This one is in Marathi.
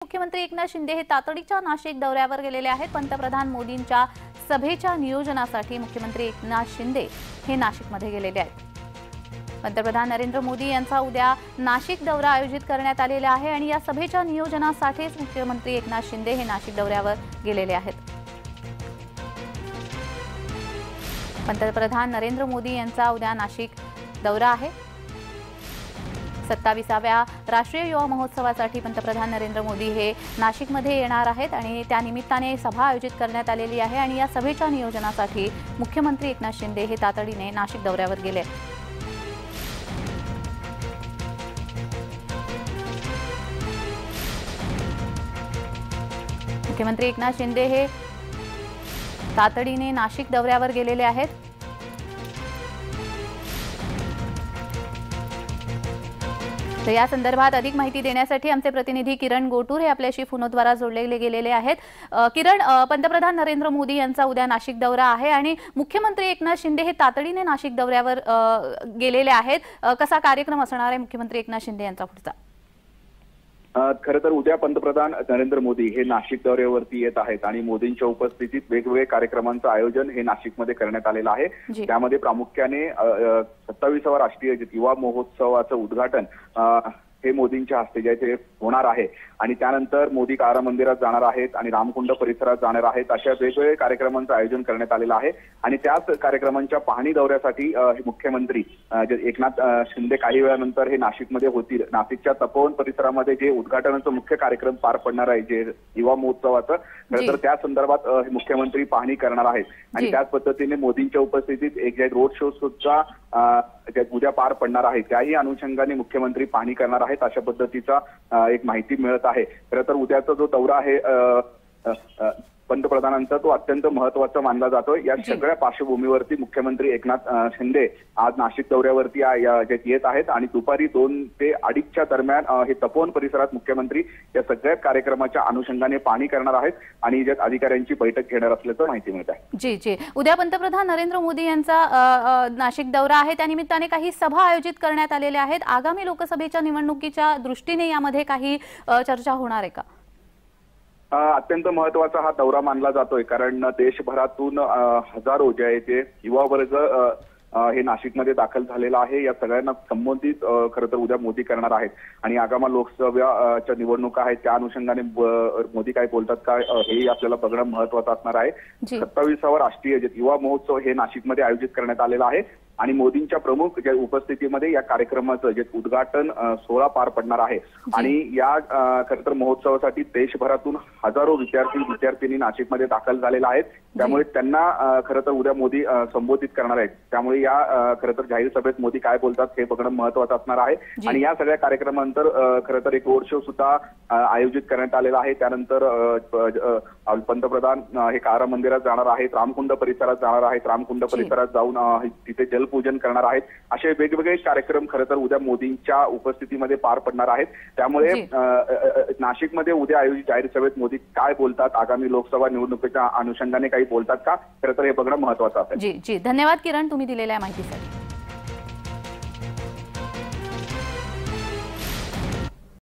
मुख्यमंत्री एकनाथ शिंदे हे तातडीच्या नाशिक दौऱ्यावर गेलेले आहेत। पंतप्रधान मोदींच्या सभेच्या नियोजनासाठी मुख्यमंत्री एकनाथ शिंदे हे नाशिकमध्ये गेलेले आहेत। पंतप्रधान नरेंद्र मोदी यांचा उद्या नाशिक दौरा आयोजित करण्यात आलेला आहे आणि या सभेच्या नियोजनासाठीच मुख्यमंत्री एकनाथ शिंदे हे नाशिक दौऱ्यावर गेलेले आहेत। पंतप्रधान नरेंद्र मोदी यांचा उद्या नाशिक दौरा आहे। 27व्या राष्ट्रीय युवा महोत्सवासाठी पंतप्रधान नरेंद्र मोदी हे नाशिकमध्ये येणार आहेत आणि त्या निमित्ताने सभा आयोजित करण्यात आलेली आहे आणि या सभेच्या नियोजनासाठी मुख्यमंत्री एकनाथ शिंदे हे तातडीने नाशिक दौऱ्यावर गेले। मुख्यमंत्री एकनाथ शिंदे हे तातडीने नाशिक दौऱ्यावर गेलेले आहेत। तर या संदर्भात अधिक माहिती देण्यासाठी आमचे प्रतिनिधी किरण गोटूर हे आपल्याशी फोनद्वारा जोडले गेलेले आहेत। किरण, पंतप्रधान नरेंद्र मोदी यांचा उद्या नाशिक दौरा आहे आणि मुख्यमंत्री एकनाथ शिंदे हे तातडीने नाशिक दौऱ्यावर गेलेले आहेत। कसा कार्यक्रम असणार आहे मुख्यमंत्री एकनाथ शिंदे यांचा पुढचा? खरं तर उद्या पंतप्रधान नरेंद्र मोदी हे नाशिक दौऱ्यावरती येत आहेत आणि मोदींच्या उपस्थितीत वेगवेगळ्या कार्यक्रमांचं आयोजन हे नाशिकमध्ये करण्यात आलेलं आहे। त्यामध्ये प्रामुख्याने 27वा राष्ट्रीय युवा महोत्सवाचं उद्घाटन हे मोदींच्या हस्ते जे ते होणार आहे आणि त्यानंतर मोदी कारा मंदिरात जाणार आहेत आणि रामकुंड परिसरात जाणार आहेत। अशा वेगवेगळ्या कार्यक्रमांचं आयोजन करण्यात आलेलं आहे आणि त्याच कार्यक्रमांच्या पाहणी दौऱ्यासाठी मुख्यमंत्री एकनाथ शिंदे काही वेळानंतर हे नाशिकमध्ये होतील। नाशिकच्या तपोवन परिसरामध्ये जे उद्घाटनाचा मुख्य कार्यक्रम पार पडणार आहे जे युवा महोत्सवाचं, तर त्या संदर्भात मुख्यमंत्री पाहणी करणार आहेत आणि त्याच पद्धतीने मोदींच्या उपस्थितीत एक रोड शो सुद्धा उद्या पार पडणार आहे। त्याही अनुषंगाने मुख्यमंत्री पाहणी करणार आहेत अशा पद्धतीचा एक माहिती मिळत आहे। खरं तर उद्याचा जो दौरा आहे पंतप्रधानांचा तो अत्यंत महत्वाचा मानला जातोय। या सगळ्या पार्श्वभूमीवरती मुख्यमंत्री एकनाथ शिंदे आज नाशिक दौऱ्यावरती येत आहेत आणि दुपारी 2 ते 2:30च्या दरम्यान हे तपोवन परिसरात मुख्यमंत्री या सगळ्या कार्यक्रमाच्या अनुषंगाने पाहणी करणार आहेत आणि अधिकाऱ्यांची बैठक घेणार असल्याचं माहिती मिळत आहे। जी, उद्या पंतप्रधान नरेंद्र मोदी यांचा नाशिक दौरा आहे, त्यानिमित्ताने काही सभा आयोजित करण्यात आलेल्या आहेत। आगामी लोकसभेच्या निवडणुकीच्या दृष्टीने यामध्ये काही चर्चा होणार आहे का? अत्यंत महत्वाचा हा दौरा मानला जातोय कारण देशभरातून हजारो जे आहे ते युवा वर्ग हे नाशिकमध्ये दाखल झालेला आहे। या सगळ्यांना संबोधित खरं तर उद्या मोदी करणार आहेत आणि आगामी लोकसभेच्या निवडणुका आहेत त्या अनुषंगाने मोदी काय बोलतात काय हे आपल्याला बघणं महत्वाचं असणार आहे। 27वा राष्ट्रीय युवा महोत्सव हे नाशिकमध्ये आयोजित करण्यात आलेला आहे आणि मोदींच्या प्रमुख उपस्थितीमध्ये या कार्यक्रमाचं जे उद्घाटन सोहळा पार पडणार आहे आणि या खरं तर महोत्सवासाठी देशभरातून हजारो विद्यार्थी नाशिकमध्ये दाखल झालेला आहेत। त्यामुळे त्यांना खरं तर उद्या मोदी संबोधित करणार आहेत। त्यामुळे या खरं तर जाहीर सभेत मोदी काय बोलतात हे बघणं महत्वाचं असणार आहे आणि या सगळ्या कार्यक्रमानंतर खरं तर एक रोड शो सुद्धा आयोजित करण्यात आलेला आहे। त्यानंतर पंतप्रधान हे कारा मंदिरात जाणार आहेत, रामकुंड परिसरात जाणार आहेत, रामकुंड परिसरात जाऊन तिथे जलपूजन करणार आहेत। असे वेगवेगळे कार्यक्रम खरं तर उद्या मोदींच्या उपस्थितीमध्ये पार पडणार आहेत। त्यामुळे नाशिकमध्ये उद्या आयोजित जाहीर सभेत मोदी काय बोलतात, आगामी लोकसभा निवडणुकीच्या अनुषंगाने काही बोलतात का, खरं तर हे बघणं महत्वाचं आहे। जी, धन्यवाद किरण, तुम्ही दिलेल्या माहितीसाठी।